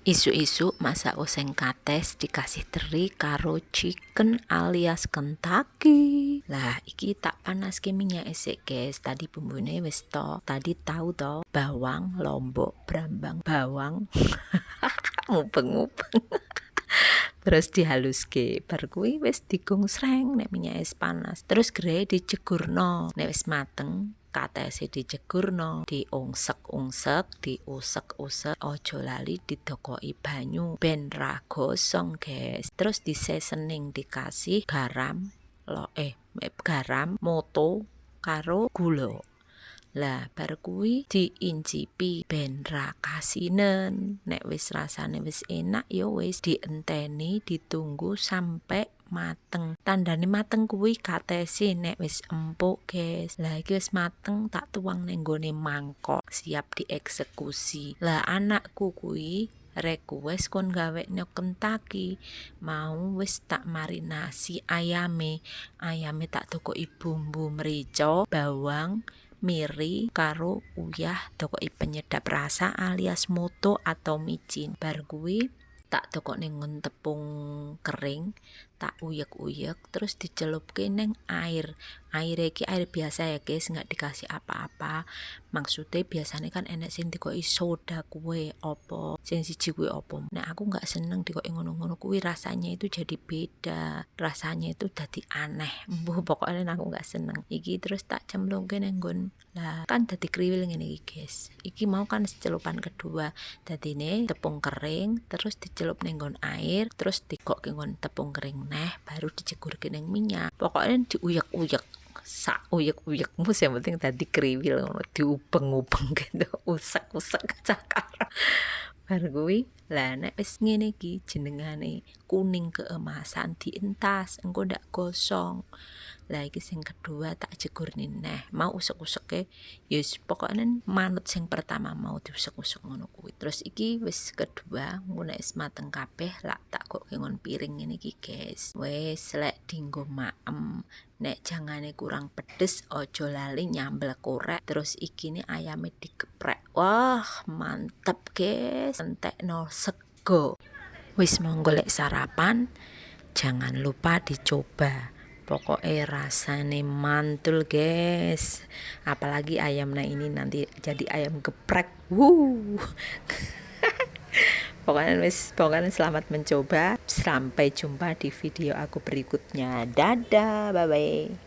Isu-isu masak oseng kates dikasih teri karo chicken alias Kentucky. Lah iki tak panaske minyak esek guys. Tadi bumbune wis to. Tadi tahu to bawang, lombok, brambang, bawang. Mupeng-mupeng. Terus dihaluske. Bar kuwi wis digungsreng nek minyak es panas. Terus greye dijegurno. Nek wis mateng katese dijegurno, diungsek-ungsek, diusek-usek, ojo lali didokoki banyu ben ra gosong guys. Terus diseasoning dikasih garam, garam, moto karo gula. Lah bar kuwi diincipi ben ra kasinen. Nek wis rasane wis enak ya wis dienteni ditunggu sampai mateng. Tandane mateng kuwi katese nek wis empuk guys. Lah iki wis mateng tak tuang ning nggone mangkok siap dieksekusi. Lah anakku kuwi request kon gawekno Kentucky. Mau wis tak marinasi ayame tak tokoki bumbu merica, bawang, miri karo uyah, tokoki penyedap rasa alias moto atau micin. Bar kuwi tak tokokne ngon tepung kering, tak uyek-uyek terus dicelupke neng air. Air iki air biasa ya guys, nggak dikasih apa-apa. Maksudnya biasanya kan enek sing dikoki soda kuwe opo, sing siji kuwe opo. Nah aku nggak seneng dikoki ngono-ngono kuwi, rasanya itu jadi beda. Rasanya itu dadi aneh. Pokoknya aku nggak seneng. Iki terus tak cemplungke neng nggon. Lah kan dadi kriwil ngene iki guys. Iki mau kan celupan kedua. Dadine tepung kering terus dicelup neng nggon air, terus dikokke nggon tepung kering neh, baru dijegurke neng minyak. Pokoknya diuyek-uyek. Sak uyek-uyekmu yang penting tadi kriwil ngono, diupeng-upeng gitu, usek-usek cakar. Bar kuwi lah nek wis ngene iki jenengane kuning keemasan dientas, engko ndak gosong. Lah iki sing kedua tak jegurne neh, mau usek-useke ya pokoknya manut sing pertama mau diusek-usek ngono kuwi. Terus iki wis kedua, ngono wis mateng kabeh lak tak gokke ngon piring ngene iki guys. Wis lek dinggo maem. Nek jangane kurang pedes ojo lali nyambel korek. Terus iki nih ayame digeprek. Wah, mantep guys. Entekno sego. Wis mau golek sarapan, jangan lupa dicoba. Pokoknya rasanya mantul guys. Apalagi ayamnya ini nanti jadi ayam geprek. Pokoknya selamat mencoba. Sampai jumpa di video aku berikutnya. Dadah, bye bye.